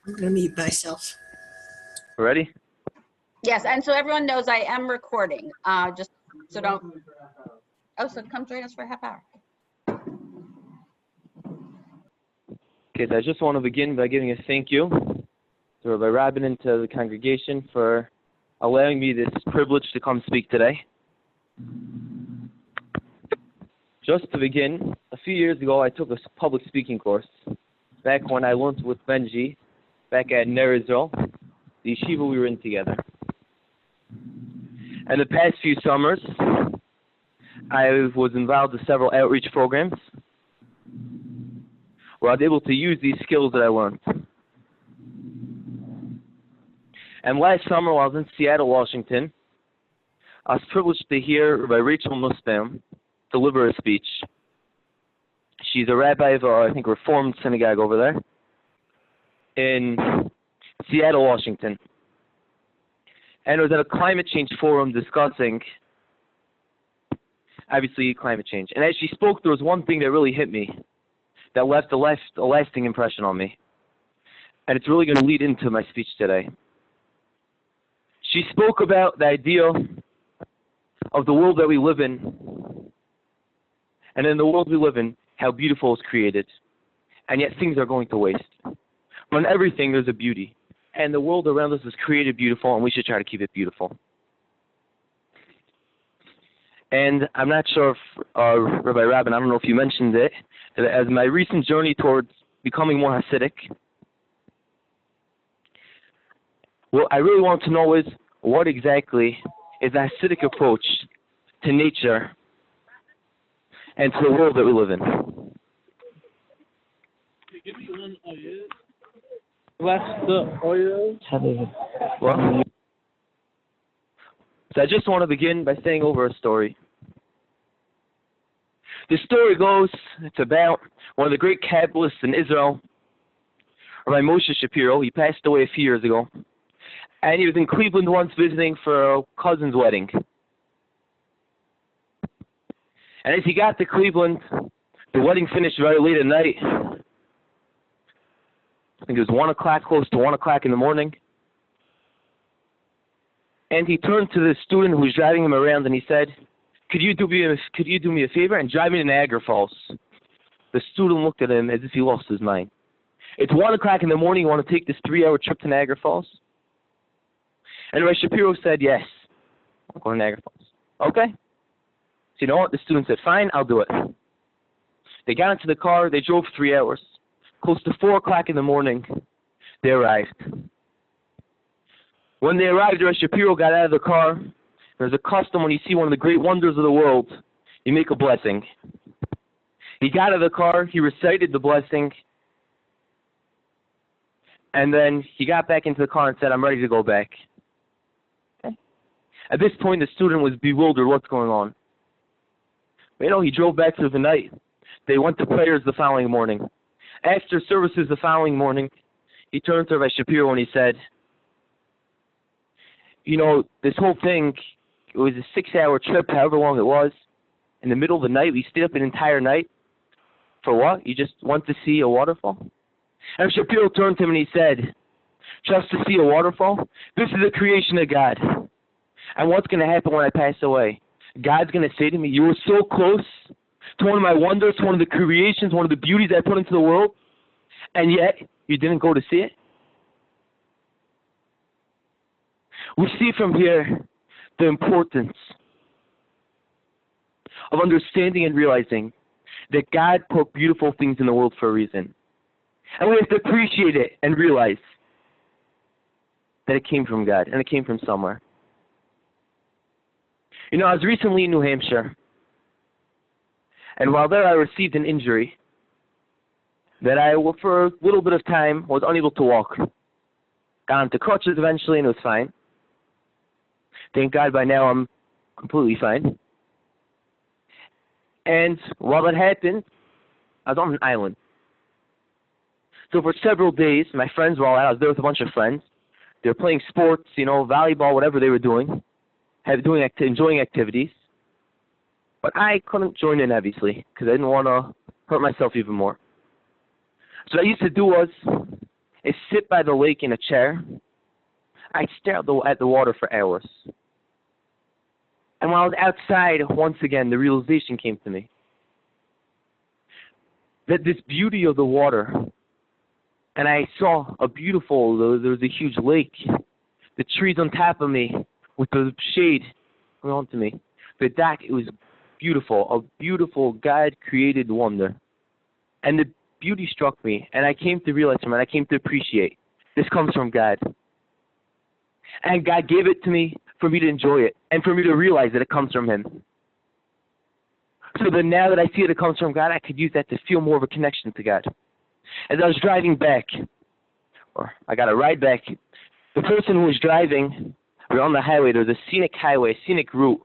I'm going to mute myself. Ready? Yes, and so everyone knows I am recording. Just so don't. Oh, so come join us for a half hour. Okay, so I just want to begin by giving a thank you to Rabbi Rabin and to the congregation for allowing me this privilege to come speak today. Just to begin, a few years ago I took a public speaking course back when I learned with Benji back at Ner Israel, the yeshiva we were in together. And the past few summers, I was involved in several outreach programs where I was able to use these skills that I learned. And last summer, while I was in Seattle, Washington, I was privileged to hear Rabbi Rachel Nussbaum deliver a speech. She's a rabbi of, I think, Reformed synagogue over there in Seattle, Washington. And it was at a climate change forum discussing, obviously, climate change. And as she spoke, there was one thing that really hit me, that left a lasting impression on me. And it's really going to lead into my speech today. She spoke about the idea of the world that we live in. And in the world we live in, how beautiful is created. And yet things are going to waste. But in everything, there's a beauty. And the world around us is created beautiful, and we should try to keep it beautiful. And I'm not sure if, Rabbi Rabin, I don't know if you mentioned it, that as my recent journey towards becoming more Hasidic, what I really want to know is what exactly is the Hasidic approach to nature and to the world that we live in. Well, so I just want to begin by saying over a story. The story goes, it's about one of the great Kabbalists in Israel, Rabbi Moshe Shapiro. He passed away a few years ago. And he was in Cleveland once visiting for a cousin's wedding. And as he got to Cleveland, the wedding finished very late at night. I think it was 1 o'clock, close to 1 o'clock in the morning. And he turned to the student who was driving him around and he said, could you do me a favor and drive me to Niagara Falls? The student looked at him as if he lost his mind. It's 1 o'clock in the morning, you want to take this 3-hour trip to Niagara Falls? And Rabbi Shapiro said, yes, I'll go to Niagara Falls. Okay. So you know what? The student said, fine, I'll do it. They got into the car, they drove 3 hours. Close to 4 o'clock in the morning, they arrived. When they arrived, Rabbi Shapiro got out of the car. There's a custom when you see one of the great wonders of the world, you make a blessing. He got out of the car, he recited the blessing, and then he got back into the car and said, I'm ready to go back. Okay. At this point, the student was bewildered, what's going on? But, he drove back through the night. They went to prayers the following morning. After services the following morning, he turned to Rabbi Shapiro and he said, this whole thing, it was a 6-hour trip, however long it was. In the middle of the night, we stayed up an entire night. For what? You just want to see a waterfall? And Shapiro turned to him and he said, just to see a waterfall? This is a creation of God. And what's going to happen when I pass away? God's going to say to me, you were so close to one of my wonders, one of the creations, one of the beauties I put into the world, and yet you didn't go to see it? We see from here the importance of understanding and realizing that God put beautiful things in the world for a reason. And we have to appreciate it and realize that it came from God and it came from somewhere. I was recently in New Hampshire, and while there I received an injury that I, for a little bit of time, was unable to walk. Got onto crutches eventually and it was fine. Thank God by now I'm completely fine. And while that happened, I was on an island. So for several days, my friends were all out. I was there with a bunch of friends. They were playing sports, volleyball, whatever they were doing, enjoying activities. But I couldn't join in, obviously, because I didn't want to hurt myself even more. So what I used to do was, is sit by the lake in a chair. I'd stare at the water for hours. And while I was outside, once again, the realization came to me that this beauty of the water, and I saw there was a huge lake, the trees on top of me with the shade going on to me. The dock, it was beautiful, a beautiful God-created wonder. And the beauty struck me, and I came to realize from it, I came to appreciate, this comes from God. And God gave it to me for me to enjoy it, and for me to realize that it comes from Him. So that now that I see that it comes from God, I could use that to feel more of a connection to God. As I was driving back, or I got a ride back, the person who was driving, we were on the highway, there was a scenic highway, scenic route,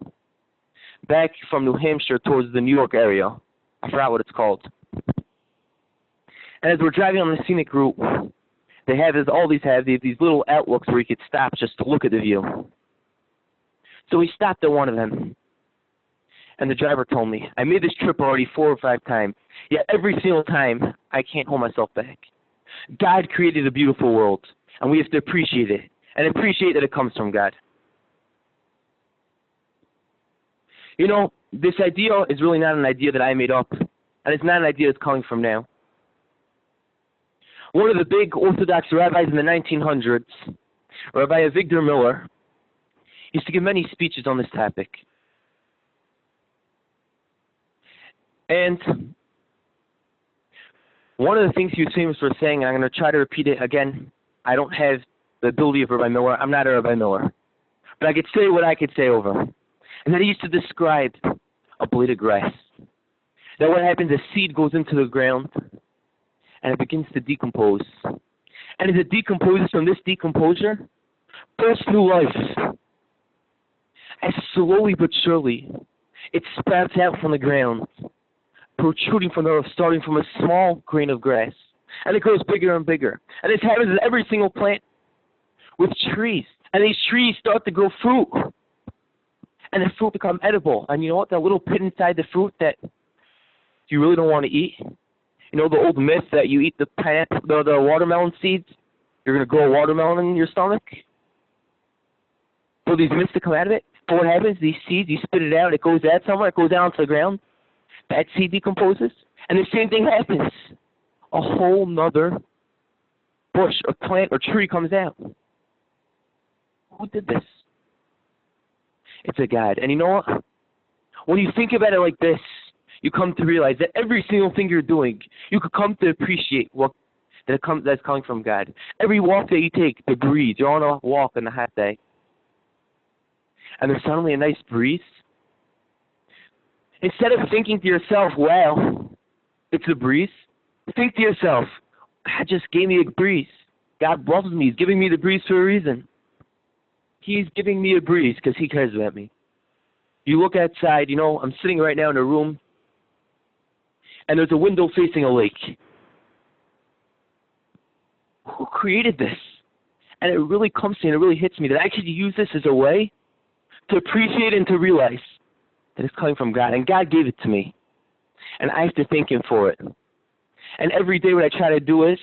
back from New Hampshire towards the New York area. I forgot what it's called. And as we're driving on the scenic route, they have these little outlooks where you could stop just to look at the view. So we stopped at one of them. And the driver told me, I made this trip already 4 or 5 times, yet every single time I can't hold myself back. God created a beautiful world, and we have to appreciate it, and appreciate that it comes from God. You know, this idea is really not an idea that I made up, and it's not an idea that's coming from now. One of the big Orthodox rabbis in the 1900s, Rabbi Avigdor Miller, used to give many speeches on this topic. And one of the things he was famous for saying, and I'm going to try to repeat it again, I don't have the ability of Rabbi Miller, I'm not a Rabbi Miller, but I could say what I could say over. And then he used to describe a blade of grass. That what happens, a seed goes into the ground, and it begins to decompose. And as it decomposes, from this decomposure, bursts new life. And slowly but surely, it sprouts out from the ground, protruding from the earth, starting from a small grain of grass. And it grows bigger and bigger. And this happens in every single plant with trees. And these trees start to grow fruit. And the fruit become edible. And you know what? That little pit inside the fruit that you really don't want to eat. You know the old myth that you eat the watermelon seeds, you're going to grow a watermelon in your stomach? For these myths to come out of it? But what happens, these seeds, you spit it out, it goes out somewhere, it goes down to the ground. That seed decomposes. And the same thing happens. A whole nother bush or plant or tree comes out. Who did this? It's a God. And you know what? When you think about it like this, you come to realize that every single thing you're doing, you could come to appreciate that's coming from God. Every walk that you take, the breeze, you're on a walk on a hot day, and there's suddenly a nice breeze. Instead of thinking to yourself, wow, it's a breeze, think to yourself, God just gave me a breeze. God loves me. He's giving me the breeze for a reason. He's giving me a breeze because He cares about me. You look outside, you know, I'm sitting right now in a room, and there's a window facing a lake. Who created this? And it really comes to me and it really hits me that I could use this as a way to appreciate and to realize that it's coming from God. And God gave it to me. And I have to thank Him for it. And every day what I try to do is,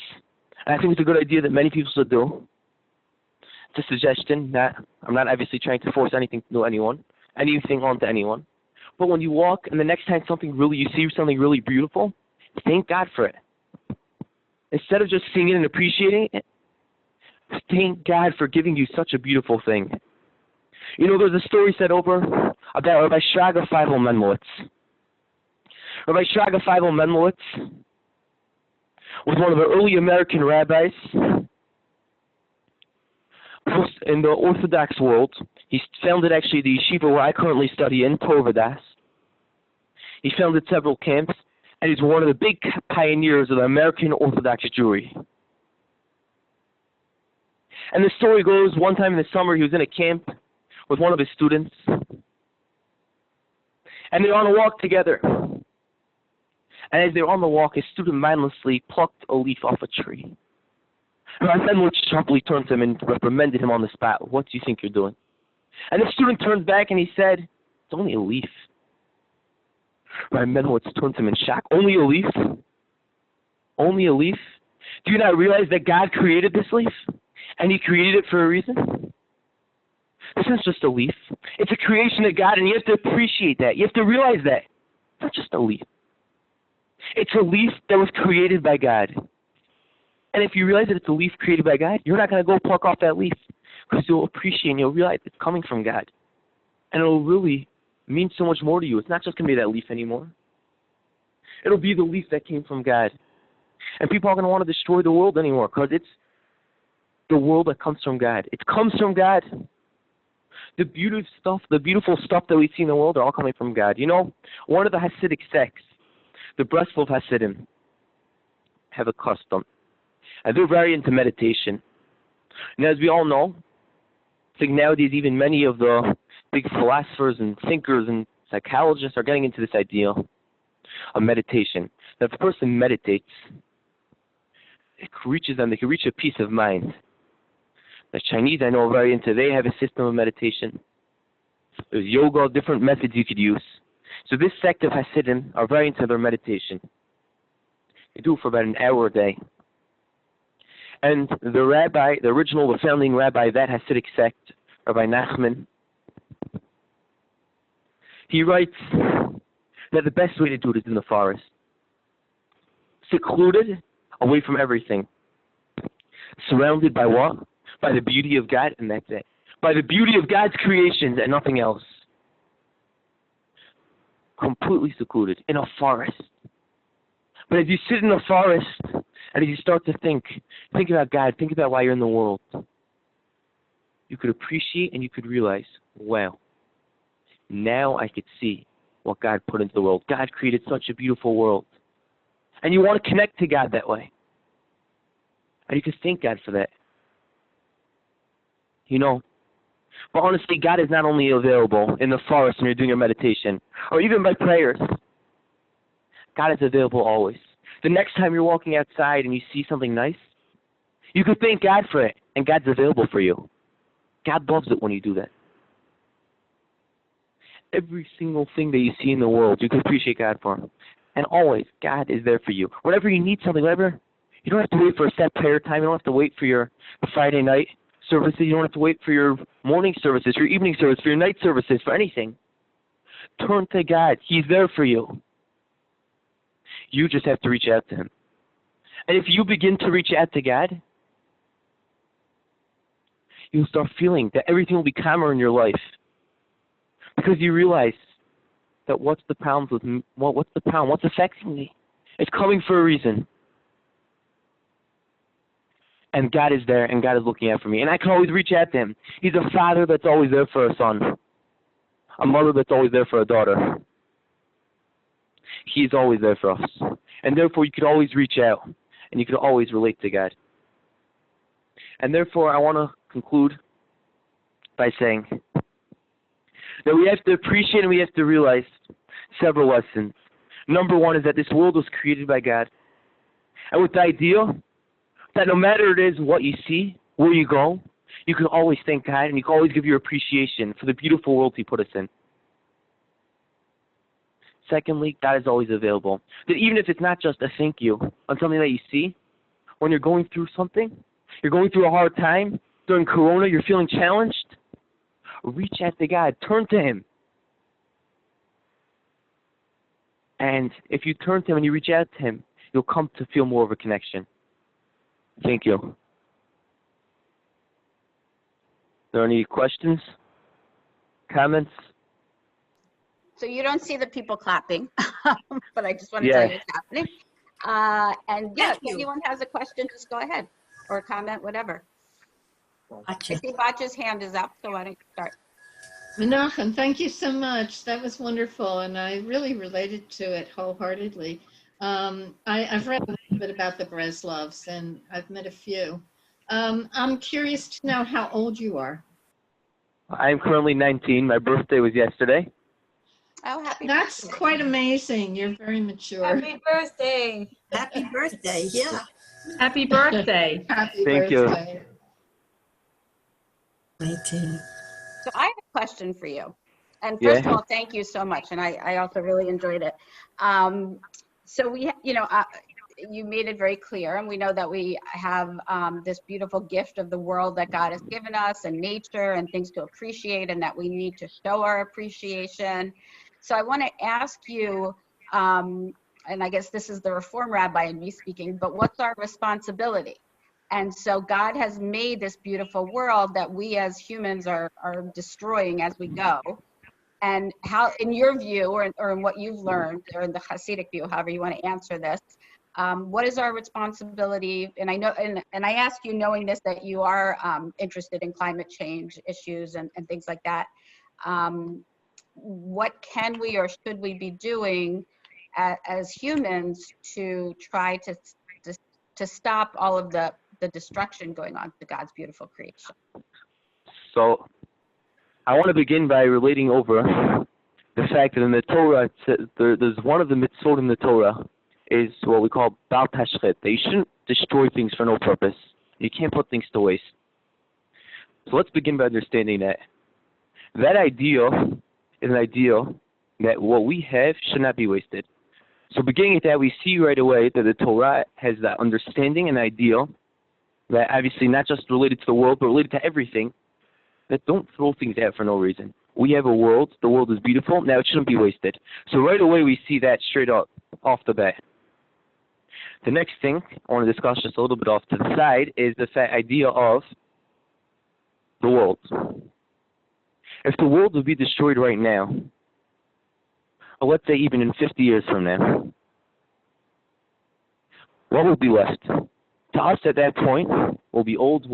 and I think it's a good idea that many people should do, it's a suggestion, I'm not obviously trying to force anything to anything onto anyone. But when you walk and the next time you see something really beautiful, thank God for it. Instead of just seeing it and appreciating it, thank God for giving you such a beautiful thing. You know, there's a story said over about Rabbi Shraga Feivel Menlowitz. Rabbi Shraga Feivel Menlowitz was one of the early American rabbis in the Orthodox world. He founded actually the yeshiva where I currently study in, Torvadas. He founded several camps, and he's one of the big pioneers of the American Orthodox Jewry. And the story goes, one time in the summer, he was in a camp with one of his students, and they're on a walk together. And as they're on the walk, his student mindlessly plucked a leaf off a tree. Rabbi Menlowitz sharply turned to him and reprimanded him on the spot. What do you think you're doing? And the student turned back and he said, it's only a leaf. Rabbi Menlowitz turned to him in shock. Only a leaf? Only a leaf? Do you not realize that God created this leaf? And he created it for a reason? This isn't just a leaf. It's a creation of God, and you have to appreciate that. You have to realize that. It's not just a leaf. It's a leaf that was created by God. And if you realize that it's a leaf created by God, you're not going to go pluck off that leaf, because you'll appreciate and you'll realize it's coming from God. And it'll really mean so much more to you. It's not just going to be that leaf anymore. It'll be the leaf that came from God. And people aren't going to want to destroy the world anymore, because it's the world that comes from God. It comes from God. The beautiful stuff that we see in the world are all coming from God. You know, one of the Hasidic sects, the Breslov Hasidim, have a custom. And they're very into meditation. And as we all know, I think nowadays even many of the big philosophers and thinkers and psychologists are getting into this idea of meditation. That if a person meditates, it reaches them, they can reach a peace of mind. The Chinese I know are very into, they have a system of meditation. There's yoga, different methods you could use. So this sect of Hasidim are very into their meditation. They do it for about an hour a day. And the founding rabbi of that Hasidic sect, Rabbi Nachman, he writes that the best way to do it is in the forest. Secluded, away from everything. Surrounded by what? By the beauty of God, and that's it. By the beauty of God's creations and nothing else. Completely secluded, in a forest. But as you sit in a forest, and as you start to think about God, think about why you're in the world, you could appreciate and you could realize, wow, now I could see what God put into the world. God created such a beautiful world. And you want to connect to God that way. And you can thank God for that. You know, but honestly, God is not only available in the forest when you're doing your meditation, or even by prayers. God is available always. The next time you're walking outside and you see something nice, you can thank God for it, and God's available for you. God loves it when you do that. Every single thing that you see in the world, you can appreciate God for. And always, God is there for you. Whenever you need something, you don't have to wait for a set prayer time. You don't have to wait for your Friday night services. You don't have to wait for your morning services, your evening service, for your night services, for anything. Turn to God. He's there for you. You just have to reach out to Him. And if you begin to reach out to God, you'll start feeling that everything will be calmer in your life. Because you realize that what's the problem? What's affecting me? It's coming for a reason. And God is there, and God is looking out for me. And I can always reach out to Him. He's a father that's always there for a son. A mother that's always there for a daughter. He's always there for us. And therefore, you could always reach out, and you could always relate to God. And therefore, I want to conclude by saying that we have to appreciate and we have to realize several lessons. Number one is that this world was created by God. And with the idea that no matter it is what you see, where you go, you can always thank God and you can always give your appreciation for the beautiful world He put us in. Secondly, God is always available. That even if it's not just a thank you on something that you see, when you're going through something, you're going through a hard time, during Corona, you're feeling challenged, reach out to God. Turn to Him. And if you turn to Him and you reach out to Him, you'll come to feel more of a connection. Thank you. Are there any questions? Comments? So you don't see the people clapping, but I just want to tell you what's happening. And yeah, if anyone has a question, just go ahead, or comment, whatever. I see Batya's hand is up, so why don't you start? Menachem, thank you so much. That was wonderful, and I really related to it wholeheartedly. I've read a little bit about the Breslovs, and I've met a few. I'm curious to know how old you are. I'm currently 19. My birthday was yesterday. Oh, happy That's birthday. quite amazing. You're very mature. Happy birthday. Happy birthday, yeah. Happy birthday. Happy Thank birthday. 19. So I have a question for you. And first of all, thank you so much. And I also really enjoyed it. So we, you made it very clear, and we know that we have this beautiful gift of the world that God has given us, and nature and things to appreciate, and that we need to show our appreciation. So I want to ask you, and I guess this is the Reform Rabbi in me speaking, but what's our responsibility? And so God has made this beautiful world that we as humans are destroying as we go. And how, in your view, or in what you've learned, or in the Hasidic view, however you want to answer this, what is our responsibility? And I know, and I ask you, knowing this, that you are interested in climate change issues and things like that. What can we or should we be doing as humans to try to stop all of the destruction going on to God's beautiful creation? So I want to begin by relating over the fact that in the Torah, there's one of the mitzvot in the Torah is what we call bal tashchet, that you shouldn't destroy things for no purpose. You can't put things to waste. So let's begin by understanding that. That idea is an idea that what we have should not be wasted. So beginning at that, we see right away that the Torah has that understanding and idea that obviously not just related to the world, but related to everything, that don't throw things out for no reason. We have a world, the world is beautiful, now it shouldn't be wasted. So right away we see that straight up off the bat. The next thing I want to discuss just a little bit off to the side is the idea of the world. If the world would be destroyed right now, or let's say even in 50 years from now, what will be left? To us at that point, we'll be old,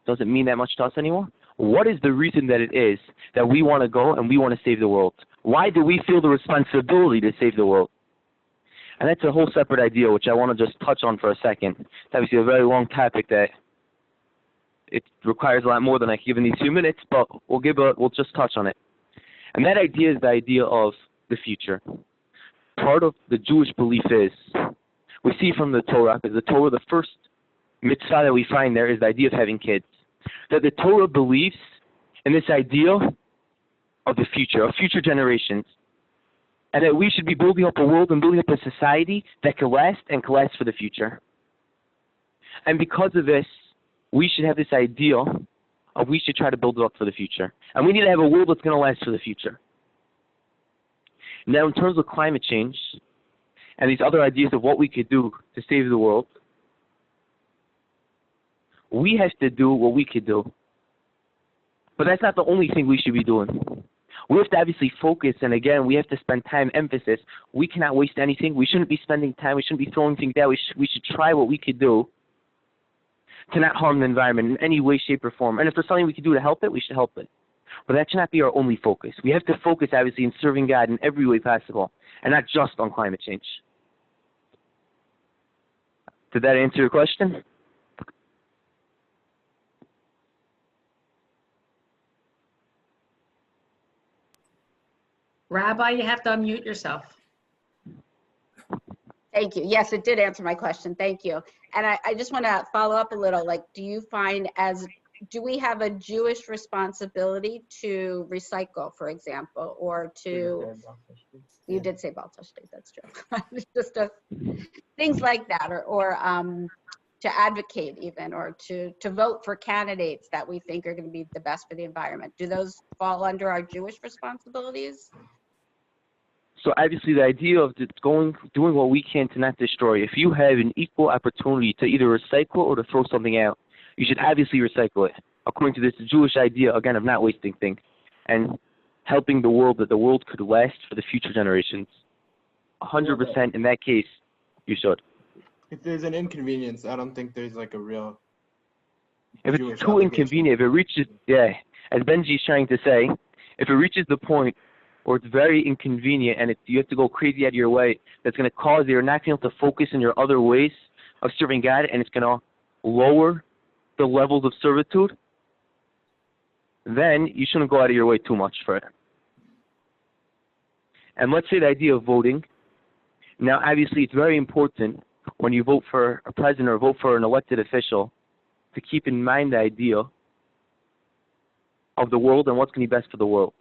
doesn't mean that much to us anymore. What is the reason that it is that we want to go and we want to save the world? Why do we feel the responsibility to save the world? And that's a whole separate idea, which I want to just touch on for a second. It's obviously a very long topic that it requires a lot more than I can give in these few minutes, but we'll just touch on it. And that idea is the idea of the future. Part of the Jewish belief is, we see from the Torah, because the Torah, the first mitzvah that we find there is the idea of having kids. That the Torah believes in this idea of the future, of future generations, and that we should be building up a world and building up a society that can last and can last for the future. And because of this, we should have this idea of we should try to build it up for the future. And we need to have a world that's going to last for the future. Now, in terms of climate change and these other ideas of what we could do to save the world, we have to do what we could do. But that's not the only thing we should be doing. We have to obviously focus, and again, we have to spend time, emphasis. We cannot waste anything. We shouldn't be spending time. We shouldn't be throwing things out. We should try what we could do to not harm the environment in any way, shape, or form. And if there's something we can do to help it, we should help it. But that should not be our only focus. We have to focus, obviously, in serving God in every way possible, and not just on climate change. Did that answer your question? Rabbi, you have to unmute yourself. Thank you. Yes, it did answer my question. Thank you. And I just want to follow up a little. Like, do you find do we have a Jewish responsibility to recycle, for example, or to, you did say Baltash State, that's true. Just things like that, or to advocate even, or to vote for candidates that we think are going to be the best for the environment. Do those fall under our Jewish responsibilities? So obviously the idea of doing what we can to not destroy. If you have an equal opportunity to either recycle or to throw something out, you should obviously recycle it, according to this Jewish idea, again, of not wasting things and helping the world, that the world could last for the future generations. 100% in that case, you should. If there's an inconvenience, I don't think there's like a real If it's Jewish too obligation. inconvenient, if it reaches, as Benji's trying to say, if it reaches the point or it's very inconvenient and you have to go crazy out of your way, that's going to cause you're not going to be able to focus in your other ways of serving God, and it's going to lower the levels of servitude, then you shouldn't go out of your way too much for it. And let's say the idea of voting. Now, obviously, it's very important when you vote for a president or vote for an elected official to keep in mind the idea of the world and what's going to be best for the world.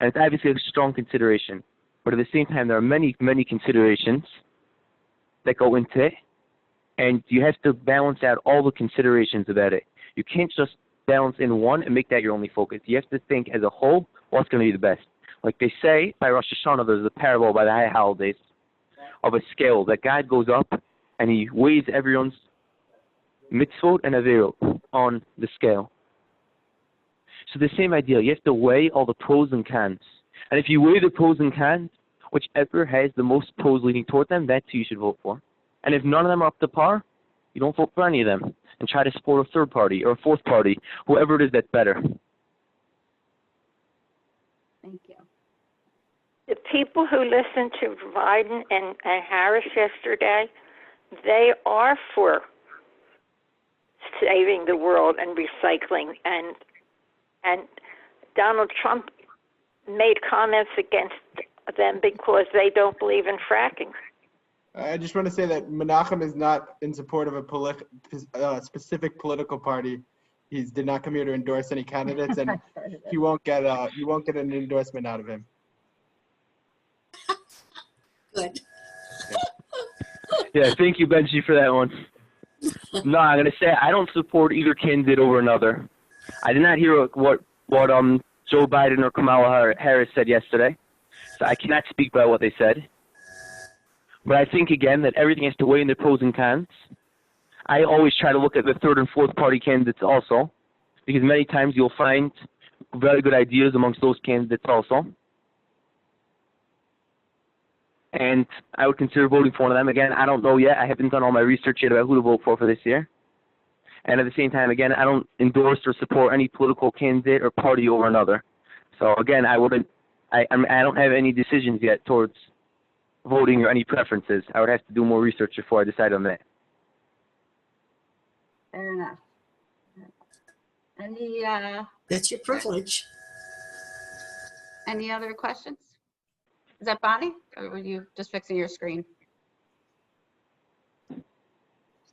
And it's obviously a strong consideration. But at the same time, there are many, many considerations that go into it, and you have to balance out all the considerations about it. You can't just balance in one and make that your only focus. You have to think as a whole what's going to be the best. Like they say by Rosh Hashanah, there's a parable by the high holidays of a scale that God goes up and he weighs everyone's mitzvot and averot on the scale. So the same idea, you have to weigh all the pros and cons. And if you weigh the pros and cons, whichever has the most pros leaning toward them, that's who you should vote for. And if none of them are up to par, you don't vote for any of them and try to support a third party or a fourth party, whoever it is that's better. Thank you. The people who listened to Biden and Harris yesterday, they are for saving the world and recycling. And Donald Trump made comments against them because they don't believe in fracking. I just want to say that Menachem is not in support of a specific political party. He did not come here to endorse any candidates, and you won't get an endorsement out of him. Good. Yeah, thank you, Benji, for that one. No, I'm going to say I don't support either candidate over another. I did not hear what Joe Biden or Kamala Harris said yesterday, so I cannot speak about what they said. But I think, again, that everything has to weigh in the pros and cons. I always try to look at the third and fourth party candidates also, because many times you'll find very good ideas amongst those candidates also. And I would consider voting for one of them. Again, I don't know yet. I haven't done all my research yet about who to vote for this year. And at the same time, again, I don't endorse or support any political candidate or party over another. So again, I don't have any decisions yet towards voting or any preferences. I would have to do more research before I decide on that. Fair enough. That's your privilege. Any other questions? Is that Bonnie, or were you just fixing your screen?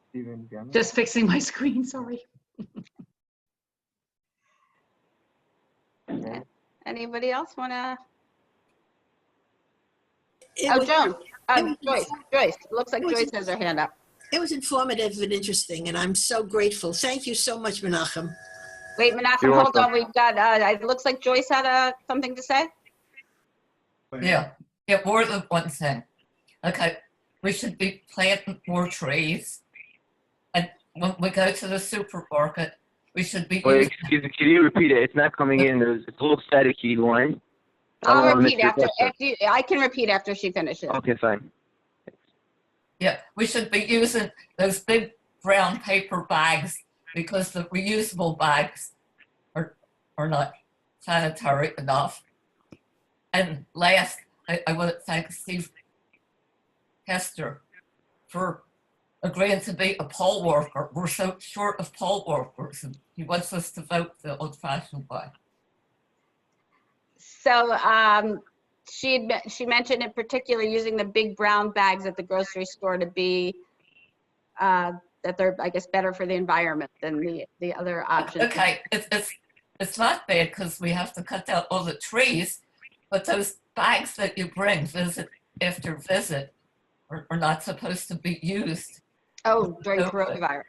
Stephen Gemma? Just fixing my screen, sorry. Okay. Anybody else want to? It Oh, was- Joan. it was- Joyce. It looks like it was- Joyce has her hand up. It was informative and interesting, and I'm so grateful. Thank you so much, Menachem. Wait, Menachem, You're hold welcome. on. We've got, it looks like Joyce had something to say. Yeah, more than one thing. Okay, we should be planting more trees. And when we go to the supermarket, we should be Wait, using, excuse me, can you repeat it? It's not coming in. It's a little staticky line. I don't I'll wanna miss repeat your after, question. I can repeat after she finishes. Okay, fine. yeah, we should be using those big brown paper bags because the reusable bags are not sanitary enough. And last, I want to thank Steve Hester for agreeing to be a poll worker. We're so short of poll workers, and he wants us to vote the old-fashioned way. So she mentioned in particular using the big brown bags at the grocery store to be that they're, I guess, better for the environment than the other options. Okay, it's not bad because we have to cut down all the trees, but those bags that you bring visit after visit are not supposed to be used. Oh, during coronavirus.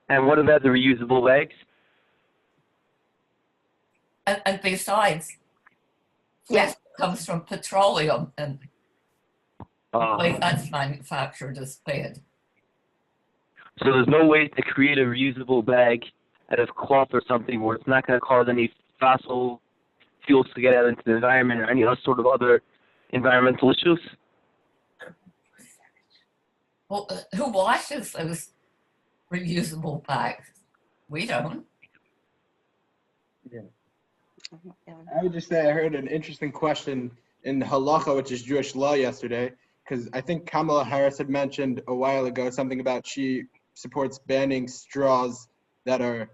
And what about the reusable bags? And besides, Yes. plastic comes from petroleum, and the way Oh. that's manufactured is bad. So there's no way to create a reusable bag out of cloth or something where it's not going to cause any fossil fuels to get out into the environment or any other sort of other environmental issues? Well, who washes those reusable bags? We don't. I would just say I heard an interesting question in halacha, which is Jewish law, yesterday, because I think Kamala Harris had mentioned a while ago something about she supports banning straws that are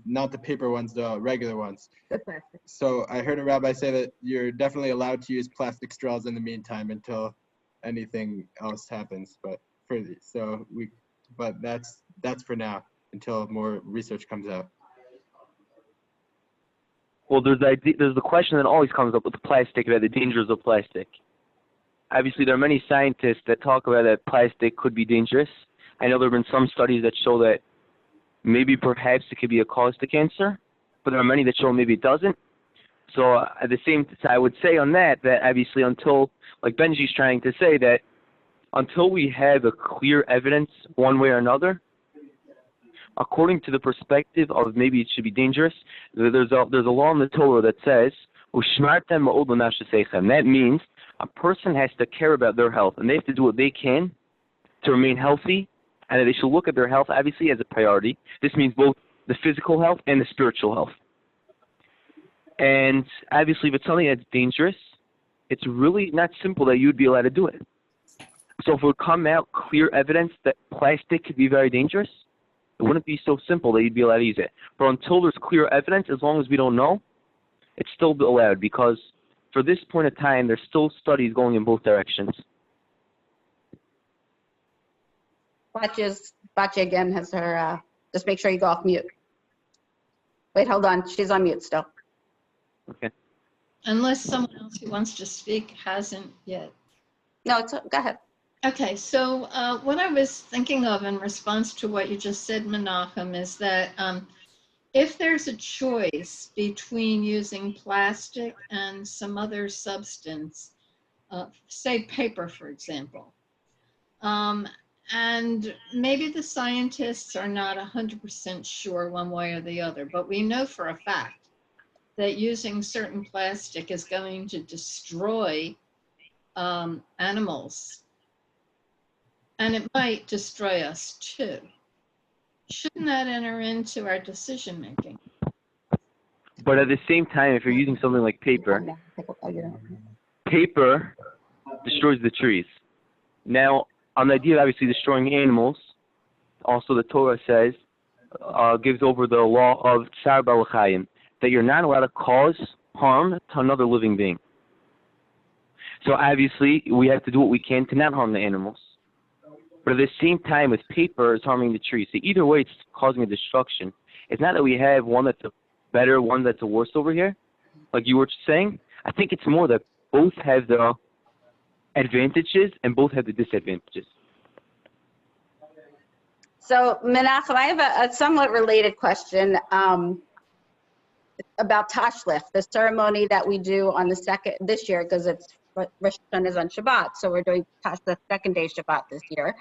not the paper ones, the regular ones. The plastic. So I heard a rabbi say that you're definitely allowed to use plastic straws in the meantime until anything else happens. But that's for now until more research comes out. Well, there's the question that always comes up with the plastic about the dangers of plastic. obviously there are many scientists that talk about that plastic could be dangerous. I know there have been some studies that show that maybe perhaps it could be a cause to cancer, but there are many that show maybe it doesn't. So at the same time, I would say on that obviously until, like Benji's trying to say, that until we have a clear evidence one way or another, according to the perspective of maybe it should be dangerous, there's a law in the Torah that says, that means a person has to care about their health, and they have to do what they can to remain healthy, and they should look at their health obviously as a priority. This means both the physical health and the spiritual health. And obviously if it's something that's dangerous, it's really not simple that you'd be allowed to do it. So if it would come out clear evidence that plastic could be very dangerous, it wouldn't be so simple that you'd be allowed to use it. But until there's clear evidence, as long as we don't know, it's still allowed, because for this point of time, there's still studies going in both directions. Batya again has her, just make sure you go off mute. Wait, hold on, she's on mute still. Okay. Unless someone else who wants to speak hasn't yet. No, go ahead. Okay, so what I was thinking of in response to what you just said, Menachem, is that if there's a choice between using plastic and some other substance, say paper, for example, and maybe the scientists are not 100% sure one way or the other, but we know for a fact that using certain plastic is going to destroy animals. And it might destroy us too. Shouldn't that enter into our decision making? But at the same time, if you're using something like paper destroys the trees. Now, on the idea of obviously destroying animals, also the Torah says, gives over the law of tsar balachayim, that you're not allowed to cause harm to another living being. So obviously, we have to do what we can to not harm the animals. But at the same time, with paper, it's harming the trees. So either way, it's causing a destruction. It's not that we have one that's a better, one that's a worse over here, like you were saying. I think it's more that both have the advantages and both have the disadvantages. So, Menachem, I have a somewhat related question about Tashlich, the ceremony that we do on the second this year, because it's Rosh Hashanah is on Shabbat, so we're doing Tashlich second day Shabbat this year.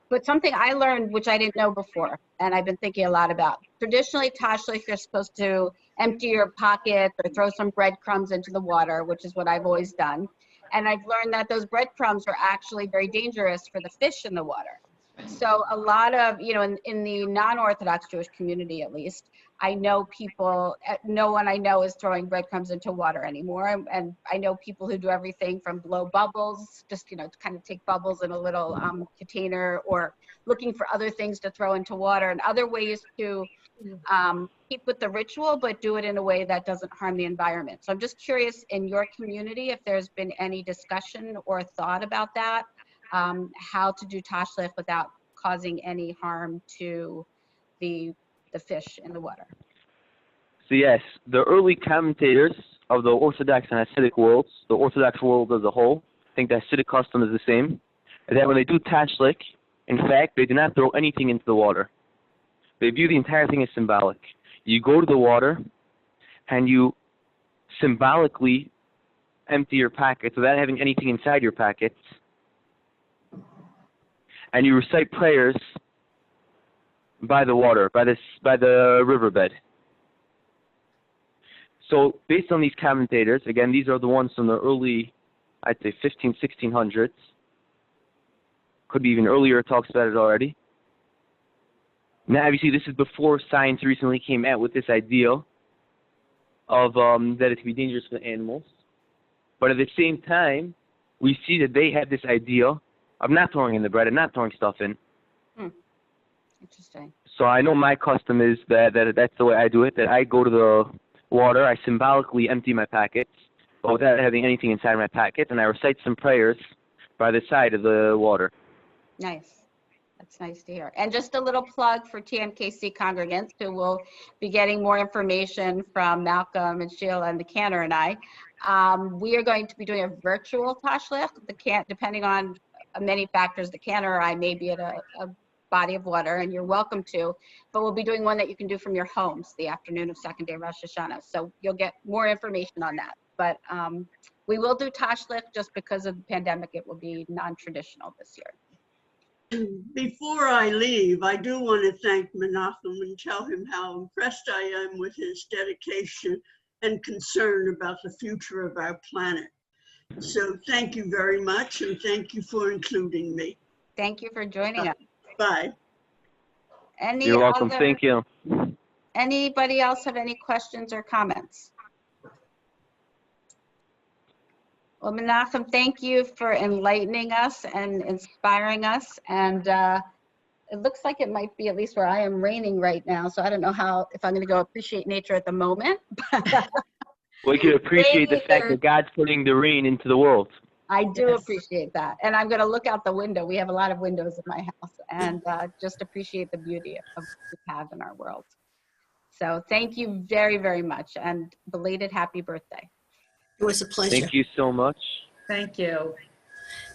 But something I learned, which I didn't know before, and I've been thinking a lot about. Traditionally, Tashlich, you're supposed to empty your pockets or throw some breadcrumbs into the water, which is what I've always done. And I've learned that those breadcrumbs are actually very dangerous for the fish in the water. So a lot of, in the non-Orthodox Jewish community, at least, I know people, no one I know is throwing breadcrumbs into water anymore. And I know people who do everything from blow bubbles, just, to kind of take bubbles in a little container, or looking for other things to throw into water and other ways to keep with the ritual, but do it in a way that doesn't harm the environment. So I'm just curious, in your community, if there's been any discussion or thought about that. How to do Tashlich without causing any harm to the fish in the water. So yes, the early commentators of the Orthodox and Hasidic worlds, the Orthodox world as a whole, I think the Hasidic custom is the same, and that when they do Tashlich, in fact, they do not throw anything into the water. They view the entire thing as symbolic. You go to the water, and you symbolically empty your pockets without having anything inside your pockets, and you recite prayers by the water, by the riverbed. So based on these commentators, again, these are the ones from the early, I'd say 1600s, could be even earlier, talks about it already. Now, obviously, this is before science recently came out with this idea of that it can be dangerous for animals. But at the same time, we see that they had this idea of not throwing in the bread and not throwing stuff in. Interesting. So I know my custom is that's the way I do it, that I go to the water, I symbolically empty my pockets, but without having anything inside my pockets, and I recite some prayers by the side of the water. Nice. That's nice to hear. And just a little plug for TMKC congregants who will be getting more information from Malcolm and Sheila and the Cantor and I. We are going to be doing a virtual tashlich. Depending on many factors, the can or I may be at a body of water, and you're welcome to, but we'll be doing one that you can do from your homes the afternoon of second day Rosh Hashanah. So you'll get more information on that. But we will do tashlich just because of the pandemic. It will be non-traditional this year. Before I leave, I do want to thank Menachem and tell him how impressed I am with his dedication and concern about the future of our planet. So thank you very much, and thank you for including me. Thank you for joining us. Bye. You're welcome. Thank you. Anybody else have any questions or comments? Well, Menachem, thank you for enlightening us and inspiring us. And it looks like it might be, at least where I am, raining right now. So I don't know if I'm going to go appreciate nature at the moment. We can appreciate the fact that God's putting the rain into the world. I do appreciate that. And I'm going to look out the window. We have a lot of windows in my house, and just appreciate the beauty of what we have in our world. So thank you very, very much, and belated happy birthday. It was a pleasure. Thank you so much. Thank you.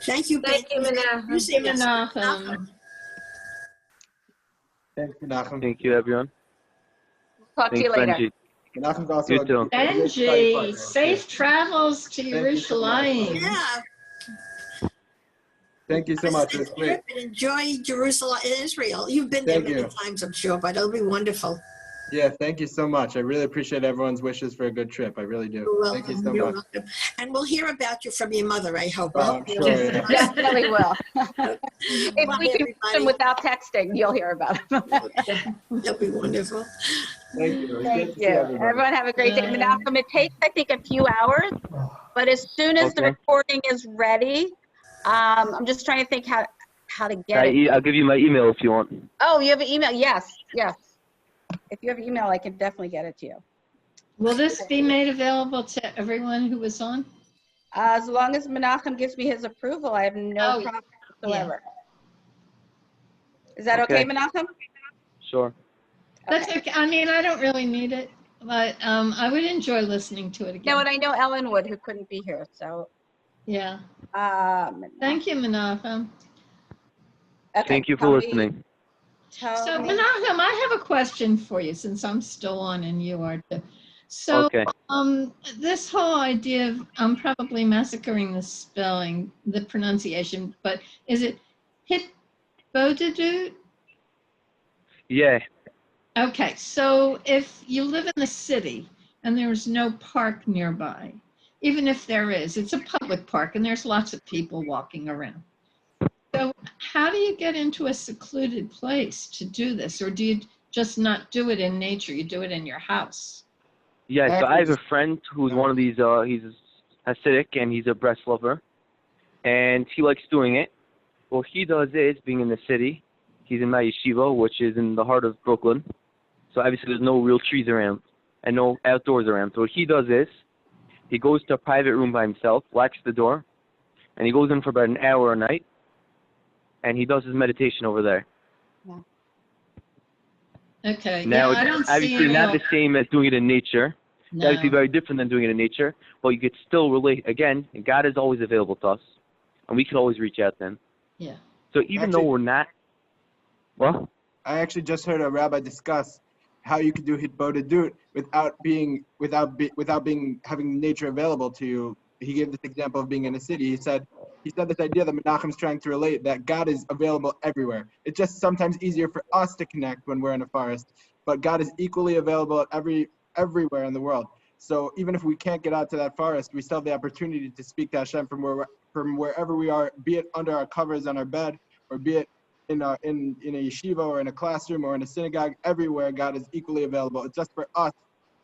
Thank you. Thank you, Menachem. Thanks, Menachem. Thank you, everyone. Talk to you later. Benji. Menachem's also You too. Benji, safe travels to Yerushalayim. Yeah. Thank you so much. It was great. Enjoy Jerusalem and Israel. You've been there many times, I'm sure, but it'll be wonderful. Yeah, thank you so much. I really appreciate everyone's wishes for a good trip. I really do. You're welcome. Thank you so You're much. welcome. And we'll hear about you from your mother, I hope. Oh, I'm sure. Yeah. Definitely will. If Bye, we can reach them without texting, you'll hear about them. That'll be wonderful. Thank you. It was great Thank to see you. everybody. Everyone have a great day. Menachem, it takes, I think, a few hours, but as soon as the recording is ready, I'm just trying to think how to get it. I'll give you my email if you want. Oh, you have an email? Yes, yes. If you have an email, I can definitely get it to you. Will this be made available to everyone who was on? As long as Menachem gives me his approval, I have no problem whatsoever. Is that okay, Menachem? Sure. That's okay. I mean, I don't really need it, but I would enjoy listening to it again. No, and I know Ellen would, who couldn't be here, so. Yeah. Thank you, Menachem. Okay, Thank you for listening. So, Menachem, I have a question for you, since I'm still on and you are too. So, this whole idea of, I'm probably massacring the spelling, the pronunciation, but is it hitbodedut? Yeah. Okay, so if you live in the city and there's no park nearby, even if there is, it's a public park and there's lots of people walking around. So how do you get into a secluded place to do this? Or do you just not do it in nature? You do it in your house? Yeah, so I have a friend who's one of these, he's Hasidic and he's a breast lover. And he likes doing it. What he does is, being in the city, he's in my yeshiva, which is in the heart of Brooklyn. So obviously there's no real trees around and no outdoors around. So what he does is, he goes to a private room by himself, locks the door, and he goes in for about an hour a night. And he does his meditation over there. Yeah. Okay. Now, yeah, I don't it's obviously see not the same as doing it in nature. It's No. obviously very different than doing it in nature. But you could still relate. Again, God is always available to us. And we can always reach out to him. Yeah. So even though we're not... Well? I actually just heard a rabbi discuss how you could do hitbodedut without having nature available to you. He gave this example of being in a city. He said this idea that Menachem's trying to relate, that God is available everywhere. It's just sometimes easier for us to connect when we're in a forest, but God is equally available everywhere in the world. So even if we can't get out to that forest, we still have the opportunity to speak to Hashem from wherever we are, be it under our covers on our bed, or be it in a yeshiva or in a classroom or in a synagogue. Everywhere God is equally available. It's just for us,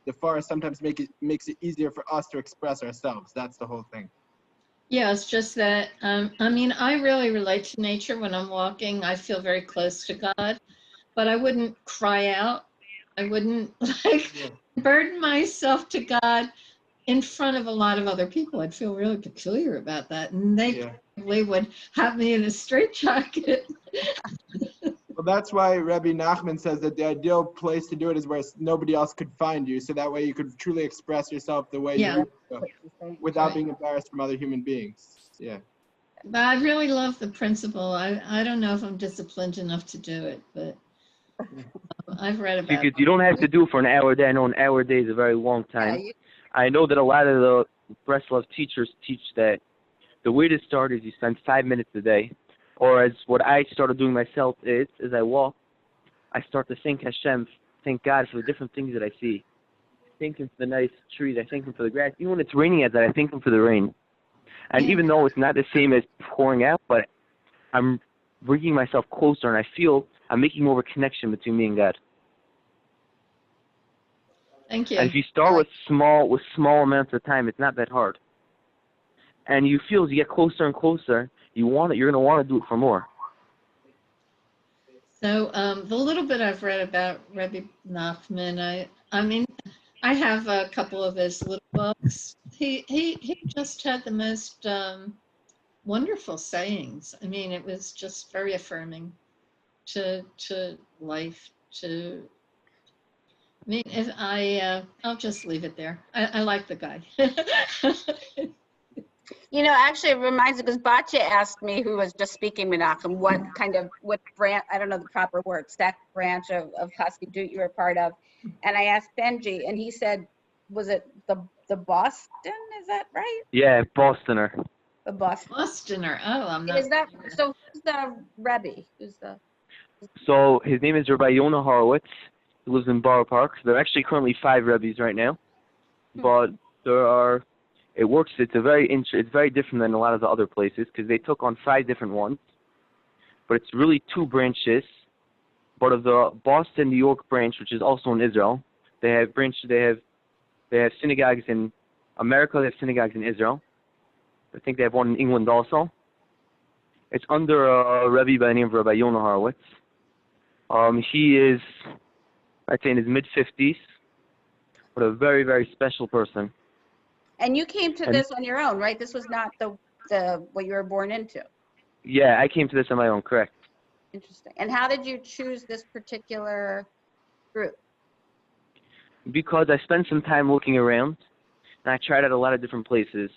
the forest sometimes makes it easier for us to express ourselves. That's the whole thing. Yeah, it's just that, I mean, I really relate to nature when I'm walking. I feel very close to God, but I wouldn't cry out. I wouldn't burden myself to God in front of a lot of other people. I'd feel really peculiar about that. And they probably would have me in a straitjacket. Well, Well, that's why Rabbi Nachman says that the ideal place to do it is where nobody else could find you, so that way you could truly express yourself the way Yeah. you without being embarrassed from other human beings. Yeah. But I really love the principle. I don't know if I'm disciplined enough to do it, but I've read about Because it. you don't have to do it for an hour a day. I know an hour a day is a very long time. Yeah, I know that a lot of the Breslov teachers teach that the way to start is you spend 5 minutes a day. Or as what I started doing myself is, as I walk, I start to thank Hashem, thank God for the different things that I see. Thank Him for the nice trees, I thank Him for the grass. Even when it's raining at that, I thank Him for the rain. And even though it's not the same as pouring out, but I'm bringing myself closer and I feel I'm making more of a connection between me and God. Thank you. And if you start with small amounts of time, it's not that hard. And you feel as you get closer and closer, you're going to want to do it for more. So the little bit I've read about Rabbi Nachman, I mean, I have a couple of his little books. He just had the most wonderful sayings. I mean, it was just very affirming to life. I mean, if I'll just leave it there. I like the guy. You know, actually, it reminds me, because Batya asked me, who was just speaking, Menachem, what branch, I don't know the proper word, stack branch of Hasidut you were part of. And I asked Benji, and he said, was it the Boston? Is that right? Yeah, Bostoner. The Boston. Bostoner. Oh, I'm not. Is that, so who's the Rebbe? So his name is Rabbi Yonah Horowitz. He lives in Borough Park. There are actually currently 5 Rebbes right now. But it's very different than a lot of the other places because they took on 5 different ones. But it's really 2 branches. But of the Boston, New York branch, which is also in Israel, they have synagogues in America, they have synagogues in Israel. I think they have one in England also. It's under a Rebbe by the name of Rabbi Yonah Horowitz. He is, I'd say, in his mid-50s, but a very, very special person. And you came to this on your own, right? This was not the what you were born into. Yeah, I came to this on my own, correct. Interesting. And how did you choose this particular group? Because I spent some time looking around, and I tried out a lot of different places.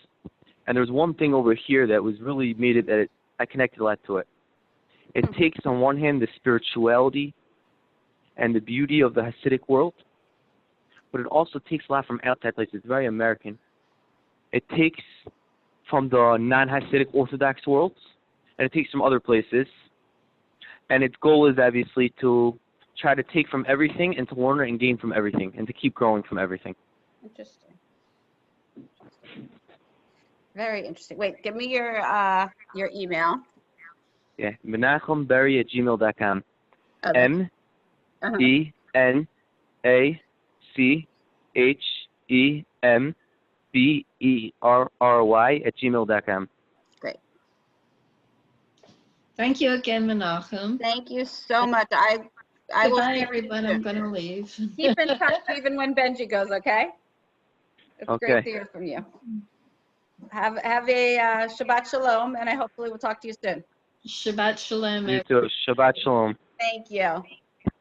And there's one thing over here that was really made it that I connected a lot to it. It takes, on one hand, the spirituality and the beauty of the Hasidic world, but it also takes a lot from outside places. It's very American. It takes from the non-Hasidic Orthodox worlds, and it takes from other places. And its goal is obviously to try to take from everything and to learn and gain from everything and to keep growing from everything. Interesting. Very interesting. Wait, give me your email. Yeah, menachemberry@gmail.com. Okay. MENACHEMBERRY@gmail.com. Great. Thank you again, Menachem. Thank you so much. I will Goodbye, see everyone. I'm going to leave. Keep in touch even when Benji goes, okay? It's Okay. great to hear from you. Have a Shabbat Shalom, and I hopefully will talk to you soon. Shabbat Shalom. You too. Shabbat Shalom. Thank you.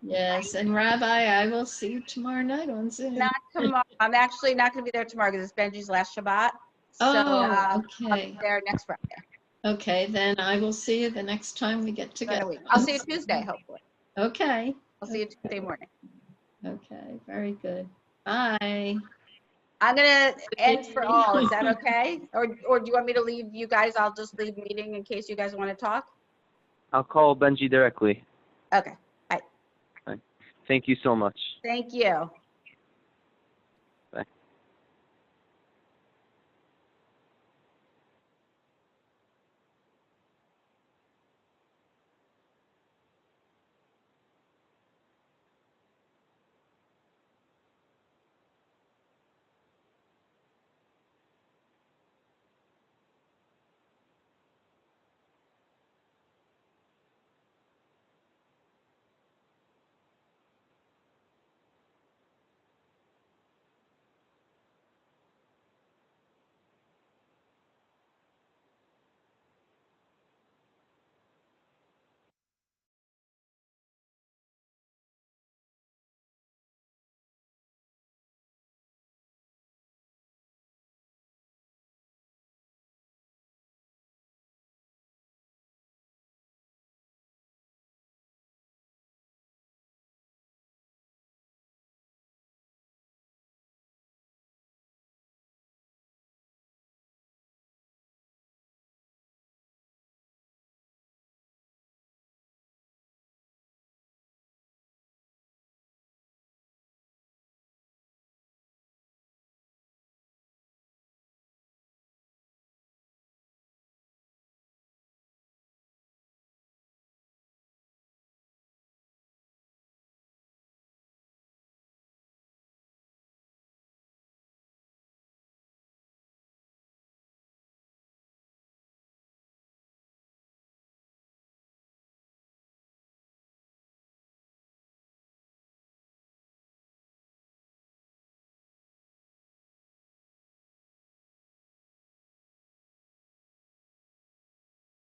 Yes, and Rabbi, I will see you tomorrow night on Zoom. Not tomorrow. I'm actually not going to be there tomorrow because it's Benji's last Shabbat. So Okay. I'll be there next Friday. Okay, then I will see you the next time we get together. I'll see you Tuesday, hopefully. Okay. I'll see you Tuesday morning. Okay, very good. Bye. I'm going to end for all. Is that okay? Or do you want me to leave you guys? I'll just leave meeting in case you guys want to talk. I'll call Benji directly. Okay. Bye. Thank you so much. Thank you.